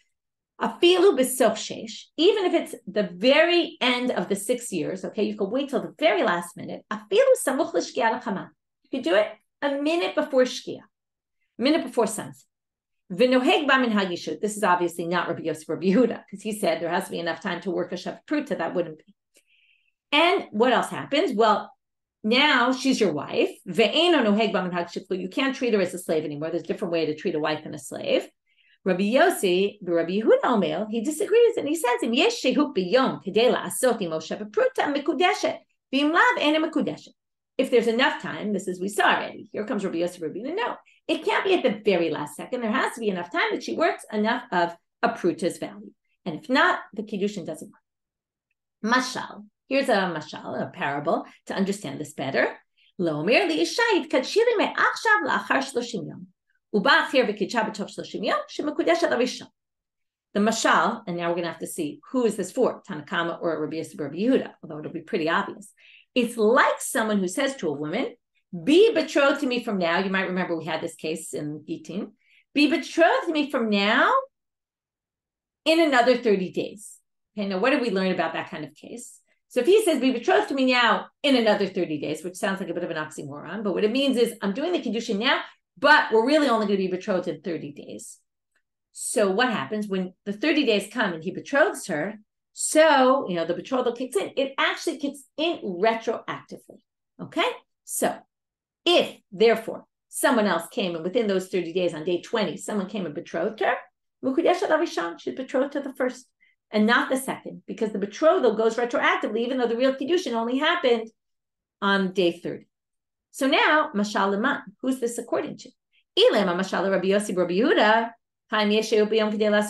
Afilu b'sof shesh, even if it's the very end of the 6 years, okay, you can wait till the very last minute. Afilu samuch l'shkia l'chama. You can do it a minute before shkia, a minute before sunset. V'noheg b'minhag yishut. This is obviously not Rabbi Yosi, Rabbi Yehuda, because he said there has to be enough time to work a sheva pruta. That wouldn't be. And what else happens? Well, now she's your wife. Ve'eno noheg b'minhag shiklu. You can't treat her as a slave anymore. There's a different way to treat a wife and a slave. Rabbi Yosi, the Rabbi Yehuda Omer, he disagrees and he says, "Im yesh shehut b'yom kedei la'asot imo sheva pruta mekudeshet v'im lav ena mekudeshet." If there's enough time, this is we saw already. Here comes Rabbi Yosi, Rabbi Yehuda. No, it can't be at the very last second. There has to be enough time that she works enough of a pruta's value, and if not, the Kiddushin doesn't work. Mashal. Here's a mashal, a parable to understand this better. Lo'omer li'ishayit kadshili me'achshav la'achar 30 yom. The mashal, and now we're going to have to see who is this for, Tanakama or Rabbi Yosi, Rabbi Yehuda, although it'll be pretty obvious. It's like someone who says to a woman, be betrothed to me from now. You might remember we had this case in Gitin. Be betrothed to me from now in another 30 days. Okay, now what did we learn about that kind of case? So if he says, be betrothed to me now in another 30 days, which sounds like a bit of an oxymoron, but what it means is I'm doing the Kiddushin now, but we're really only going to be betrothed in 30 days. So what happens when the 30 days come and he betroths her? So, the betrothal kicks in. It actually kicks in retroactively. Okay? So if, therefore, someone else came and within those 30 days on day 20, someone came and betrothed her, she's betrothed to the first and not the second, because the betrothal goes retroactively, even though the real Kiddushin only happened on day 30. So now, Mashal Leman, who's this according to? Ilema Mashal Rabbi Yosi, Rabbi Yehuda. Rabbi Yehuda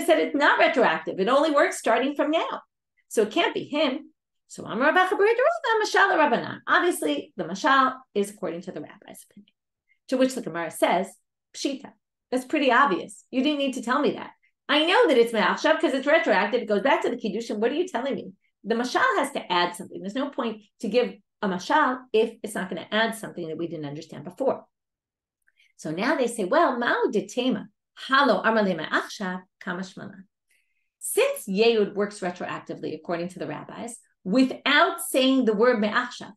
said it's not retroactive. It only works starting from now. So it can't be him. So obviously, the Mashal is according to the rabbi's opinion. To which the Gemara says, Pshita. That's pretty obvious. You didn't need to tell me that. I know that it's Me'achshav because it's retroactive. It goes back to the Kiddushin. What are you telling me? The Mashal has to add something. There's no point to give a Mashal if it's not going to add something that we didn't understand before. So now they say, well, Ma'u detema, halo amale me'achshav kamashmana. Since Yehud works retroactively, according to the rabbis, without saying the word me'achshav,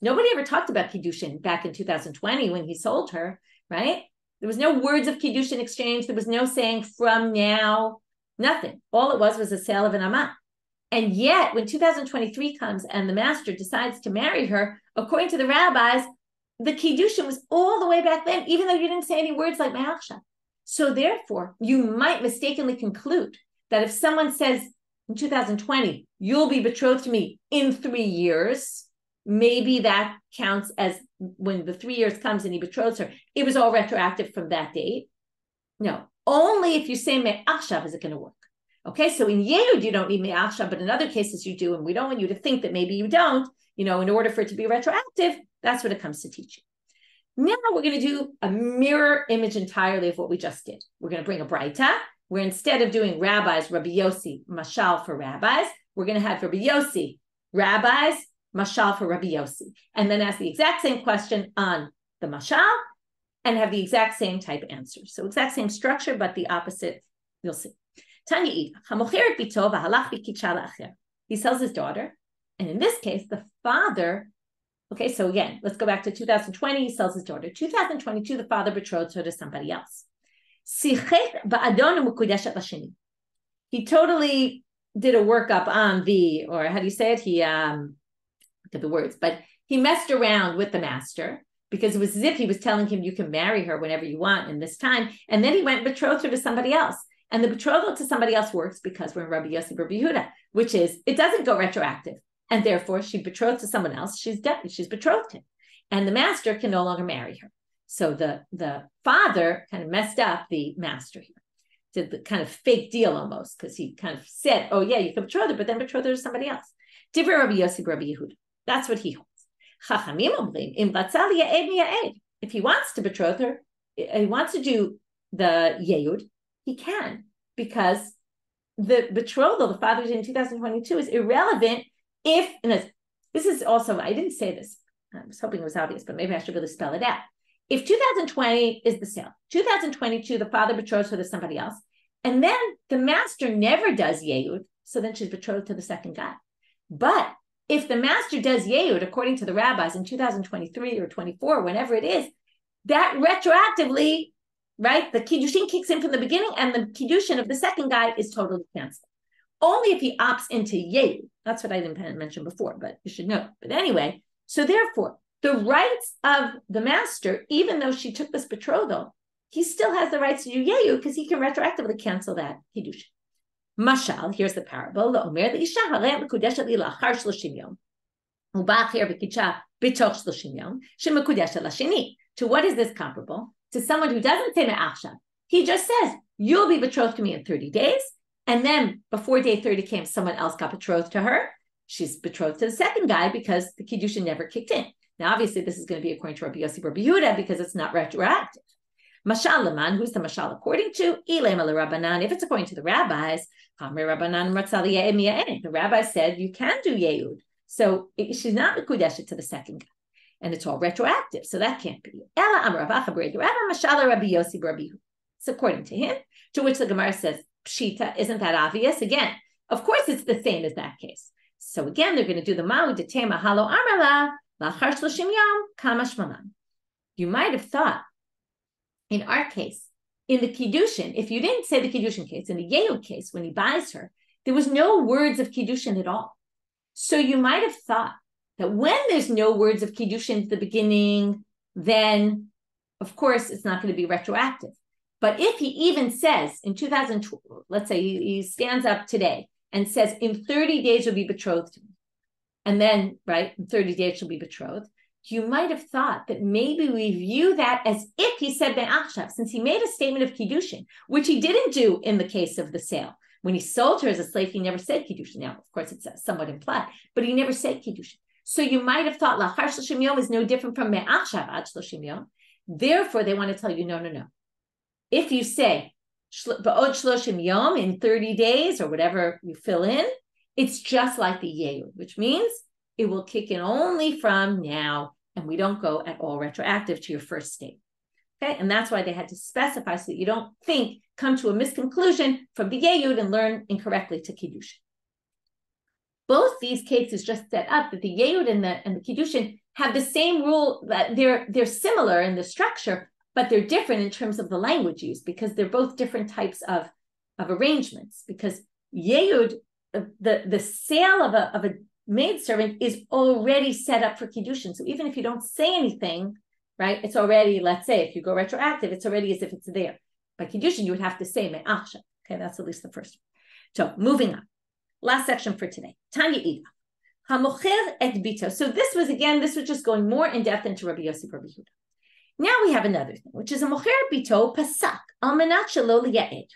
nobody ever talked about Kiddushin back in 2020 when he sold her, right? There was no words of Kiddushin exchange. There was no saying from now, nothing. All it was a sale of an amah. And yet, when 2023 comes and the master decides to marry her, according to the rabbis, the Kiddushin was all the way back then, even though you didn't say any words like Me'achshav. So therefore, you might mistakenly conclude that if someone says in 2020, you'll be betrothed to me in 3 years, maybe that counts as when the 3 years comes and he betroths her, it was all retroactive from that date. No, only if you say me'achshav is it going to work. Okay, so in Yehud, you don't need me'achshav, but in other cases you do, and we don't want you to think that maybe you don't, in order for it to be retroactive. That's what it comes to teaching. Now we're going to do a mirror image entirely of what we just did. We're going to bring a braita, where instead of doing rabbis, Rabbi Yosi, mashal for rabbis, we're going to have Rabbi Yosi, rabbis, mashal for Rabbi Yosi, and then ask the exact same question on the mashal, and have the exact same type answer. So exact same structure, but the opposite, you'll see. He sells his daughter, and in this case, the father. Okay, so again, let's go back to 2020. He sells his daughter. 2022, the father betrothed her to somebody else. He totally did a workup on or how do you say it? He, look at the words, but he messed around with the master because it was as if he was telling him, you can marry her whenever you want in this time. And then he went and betrothed her to somebody else. And the betrothal to somebody else works because we're in Rabbi Yosi, Rabbi Yehuda, which is, it doesn't go retroactive. And therefore, she betrothed to someone else. She's dead. She's betrothed him. And the master can no longer marry her. So the father kind of messed up the master here. Did the kind of fake deal almost, because he kind of said, oh, yeah, you can betroth her, but then betroth her to somebody else. Divrei Rabbi Yosi, Rabbi Yehuda. That's what he holds. If he wants to betroth her, he wants to do the yehud, he can, because the betrothal the father did in 2022 is irrelevant if, and this is also, I didn't say this, I was hoping it was obvious, but maybe I should really spell it out. If 2020 is the sale, 2022, the father betroths her to somebody else, and then the master never does yehud, so then she's betrothed to the second guy. But if the master does yehud, according to the rabbis, in 2023 or 24, whenever it is, that retroactively, right, the Kiddushin kicks in from the beginning, and the Kiddushin of the second guy is totally canceled. Only if he opts into yehud. That's what I didn't mention before, but you should know. But anyway, so therefore, the rights of the master, even though she took this betrothal, he still has the rights to do yehud because he can retroactively cancel that Kiddushin. Mashal, here's the parable. To what is this comparable? To someone who doesn't say me'achshav. He just says, you'll be betrothed to me in 30 days. And then before day 30 came, someone else got betrothed to her. She's betrothed to the second guy because the Kiddushin never kicked in. Now, obviously, this is going to be according to Rabbi Yosi, Rabbi Yehuda, because it's not retroactive. Mashal Laman, who's the Mashal according to? Ilema Rabbanan. If it's according to the rabbis, the rabbi said you can do yehud. So she's not mekudeshet to the second guy. And it's all retroactive. So that can't be. It's according to him, to which the Gemara says, Pshita, isn't that obvious? Again, of course it's the same as that case. So again, they're going to do the Ma'u Detema Halo Amrala, Lachar Shloshim Yom, Kamash Malan. You might have thought, in our case, in the Kiddushin, if you didn't say the Kiddushin case, in the Yehud case, when he buys her, there was no words of Kiddushin at all. So you might have thought that when there's no words of Kiddushin at the beginning, then, of course, it's not going to be retroactive. But if he even says in 2012, let's say he stands up today and says, in 30 days you'll be betrothed to me. And then, right, in 30 days she'll be betrothed. You might have thought that maybe we view that as if he said me'achshav, since he made a statement of Kiddushin, which he didn't do in the case of the sale. When he sold her as a slave, he never said Kiddushin. Now, of course, it's somewhat implied, but he never said Kiddushin. So you might have thought Lachar Shloshim Yom is no different from me'achshav ad Shloshim Yom. Therefore, they want to tell you, no. If you say Ba'od Shloshim Yom in 30 days or whatever you fill in, it's just like the Yehud, which means it will kick in only from now, and we don't go at all retroactive to your first state. Okay, and that's why they had to specify so that you don't come to a misconclusion from the Yehud and learn incorrectly to Kiddushin. Both these cases just set up that the Yehud and the Kiddushin have the same rule, that they're similar in the structure, but they're different in terms of the language used because they're both different types of arrangements. Because Yehud, the sale of a maidservant is already set up for Kiddushin. So even if you don't say anything, right, it's already, let's say, if you go retroactive, it's already as if it's there. By Kiddushin, you would have to say me'achshav. Okay, that's at least the first one. So moving on. Last section for today. Tanya Ida. Hamocher et bito. So this was just going more in depth into Rabbi Yosi, Rabbi Yehuda. Now we have another thing, which is a mocher bito pasak. almanat shelo liya'ed.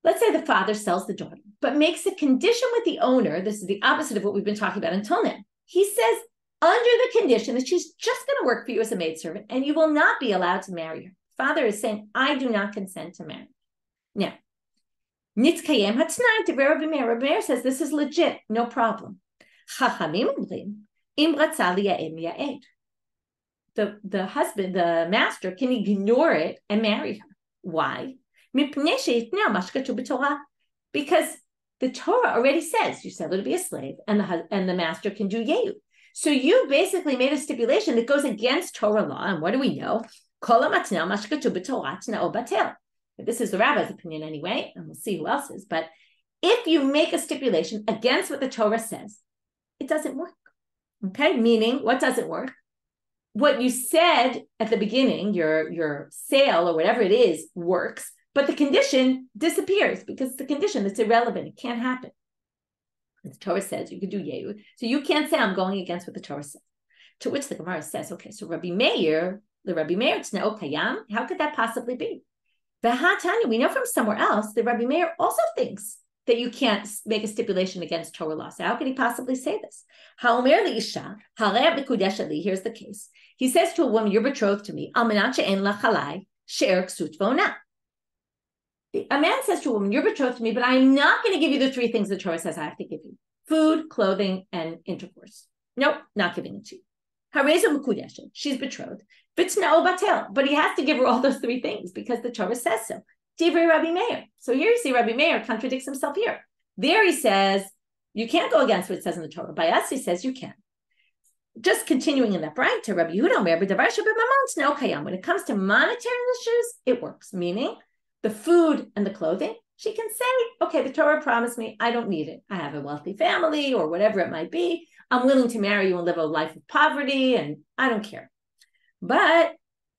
Let's say the father sells the daughter, but makes a condition with the owner. This is the opposite of what we've been talking about until now. He says, under the condition that she's just going to work for you as a maidservant, and you will not be allowed to marry her. Father is saying, I do not consent to marry. Now, Nitzkayem hatnai to Rabbi Meir. Rabbi Meir says this is legit, no problem. Chachamim omrim im ratzah liya'ed miya'ed. The husband, the master, can ignore it and marry her. Why? Because the Torah already says you sell her to be a slave, and the master can do yehu. So you basically made a stipulation that goes against Torah law. And what do we know? This is the rabbi's opinion anyway, and we'll see who else is. But if you make a stipulation against what the Torah says, it doesn't work. Okay? Meaning, what doesn't work? What you said at the beginning, your sale or whatever it is, works, but the condition disappears because it's the condition that's irrelevant. It can't happen. The Torah says you could do yehu. So you can't say I'm going against what the Torah says. To which the Gemara says, okay, so Rabbi Meir, Kayam, how could that possibly be? We know from somewhere else that Rabbi Meir also thinks that you can't make a stipulation against Torah law. So how could he possibly say this? Here's the case. He says to a woman, you're betrothed to me. A man says to a woman, you're betrothed to me, but I'm not going to give you the three things the Torah says I have to give you. Food, clothing, and intercourse. Nope, not giving it to you. She's betrothed. But he has to give her all those three things because the Torah says so. Divrei Rabbi Meir. So here you see Rabbi Meir contradicts himself here. There he says, you can't go against what it says in the Torah. By us, he says you can. Just continuing in that bright to Rabbi Yehuda, when it comes to monetary issues, it works. Meaning, the food and the clothing, she can say, okay, the Torah promised me, I don't need it. I have a wealthy family or whatever it might be. I'm willing to marry you and live a life of poverty, and I don't care. But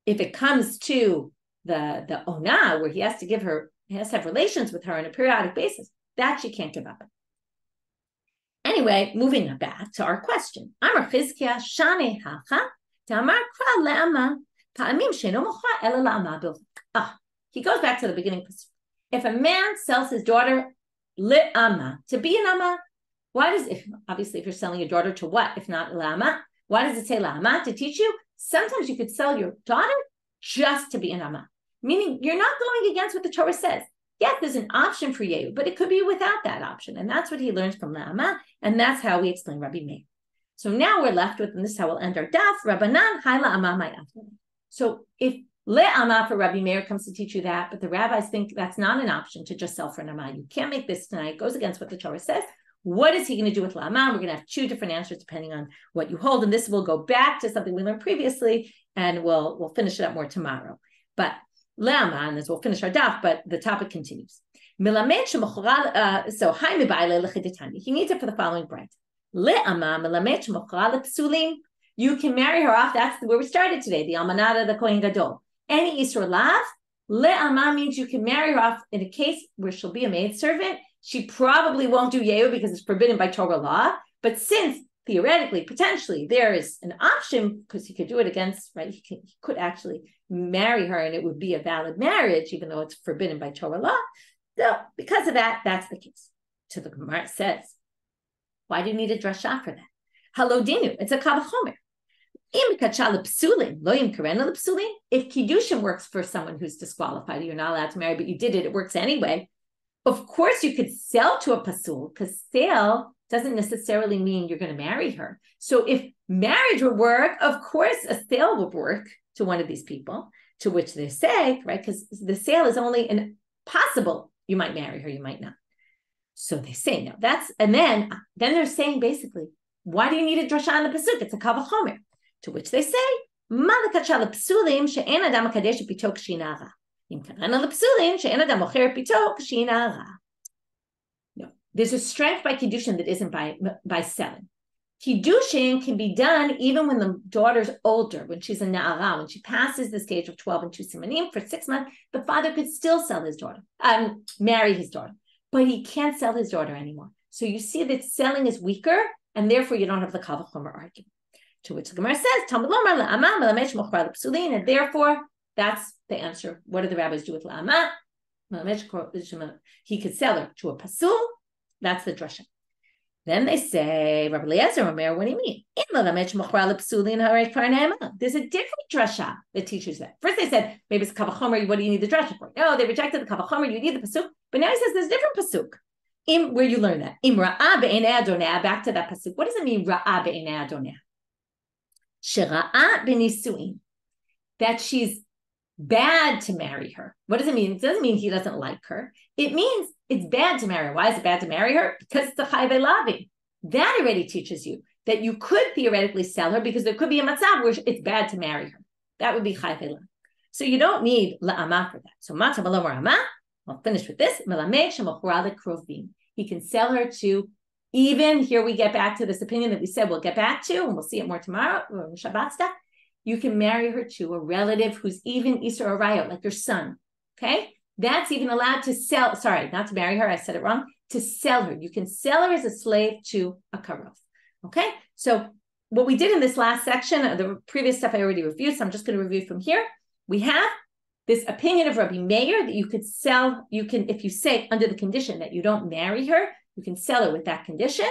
if it comes to the ona, where he has to have relations with her on a periodic basis, that she can't give up. Anyway, moving back to our question. Amar Chizkiah shane hacha tamar kra le'ama ta'amim she'eno mocha ela la'ama bil. He goes back to the beginning. If a man sells his daughter le'ama, to be an ama, if you're selling your daughter to what, if not la'ama? Why does it say la'ama? To teach you, sometimes you could sell your daughter just to be an ama. Meaning you're not going against what the Torah says. Yes, there's an option for yehu, but it could be without that option. And that's what he learns from la'ama, and that's how we explain Rabbi Meir. So now we're left with, and this is how we'll end our daf, Rabbanan hai la'ama mai after. So if le'ama for Rabbi Meir comes to teach you that, but the rabbis think that's not an option to just sell for an ama. You can't make this tonight. It goes against what the Torah says. What is he going to do with la'ama? We're going to have two different answers depending on what you hold. And this will go back to something we learned previously, and we'll finish it up more tomorrow. But le'ama, and as we'll finish our daf, but the topic continues. He needs it for the following bright. You can marry her off. That's where we started today. The almanada, the kohen gadol. Any isur lav, le'ama means you can marry her off in a case where she'll be a maidservant. She probably won't do yehu because it's forbidden by Torah law. But since theoretically, potentially, there is an option because he could do it against, right? He could actually marry her and it would be a valid marriage, even though it's forbidden by Torah law. So because of that, that's the case. To the Gemara says, why do you need a drasha for that? Halodinu, it's a kavachomer. If Kiddushin works for someone who's disqualified, you're not allowed to marry, but you did it, it works anyway. Of course, you could sell to a pasul, because sale doesn't necessarily mean you're going to marry her. So if marriage would work, of course, a sale would work to one of these people, to which they say, right, because the sale is only an possible, you might marry her, you might not. So they say, no, and then they're saying basically, why do you need a drasha on the pasuk? It's a kavachomer. To which they say, no, there's a strength by Kiddushin that isn't by selling. Kiddushin can be done even when the daughter's older, when she's a na'ara, when she passes the stage of 12 and 2 simanim for 6 months, the father could still sell his daughter, marry his daughter, but he can't sell his daughter anymore. So you see that selling is weaker, and therefore you don't have the kavachomer argument. To which the Gemara says, Talmud lomar la'ama melamed shmochra l'psulin, and therefore That's the answer. What do the rabbis do with la'ama? He could sell her to a pasul. That's the drasha. Then they say, Rabbi Eliezer, Omer, what do you mean? There's a different drasha that teaches that. First they said, maybe it's kavachomer, what do you need the drasha for? No, they rejected the kavachomer, you need the pasuk. But now he says there's a different pasuk. Where you learn that. Back to that pasuk. What does it mean, ra'a be'enei adoneh? Shera'a b'nisuin. That she's bad to marry her. What does it mean? It doesn't mean he doesn't like her. It means it's bad to marry her. Why is it bad to marry her? Because it's a chayve lavi. That already teaches you that you could theoretically sell her because there could be a matzav where it's bad to marry her. That would be chayve lavi. So you don't need la'ama for that. So matzav lo marama. I'll finish with this. He can sell her to, even here we get back to this opinion that we said we'll get back to, and we'll see it more tomorrow, or Shabbat stuff. You can marry her to a relative who's even Isur Arayot, like your son. Okay? That's even allowed to sell, sorry, not to marry her, I said it wrong, to sell her. You can sell her as a slave to a karov. Okay? So what we did in this last section, the previous stuff I already reviewed, so I'm just going to review from here. We have this opinion of Rabbi Meir that you could sell, you can, if you say under the condition that you don't marry her, you can sell her with that condition.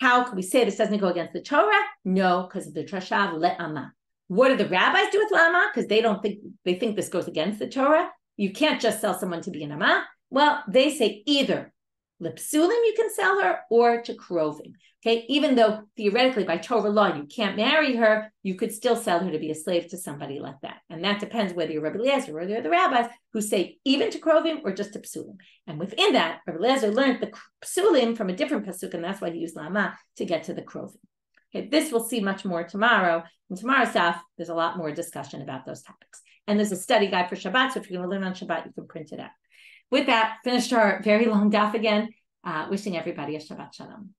How can we say this doesn't go against the Torah? No, because of the Trashav le'ama. What do the rabbis do with la'ama? Because they think this goes against the Torah. You can't just sell someone to be an ama. Well, they say either lipsulim you can sell her or to krovim. Okay, even though theoretically by Torah law you can't marry her, you could still sell her to be a slave to somebody like that. And that depends whether you're Rabbi Eliezer or whether the rabbis who say even to krovim or just to psulim. And within that, Rabbi Eliezer learned the psulim from a different pasuk, and that's why he used lama to get to the krovim. Okay, this we'll see much more tomorrow. In tomorrow's daf, there's a lot more discussion about those topics. And there's a study guide for Shabbat, so if you're going to learn on Shabbat, you can print it out. With that, finished our very long daf again. Wishing everybody a Shabbat Shalom.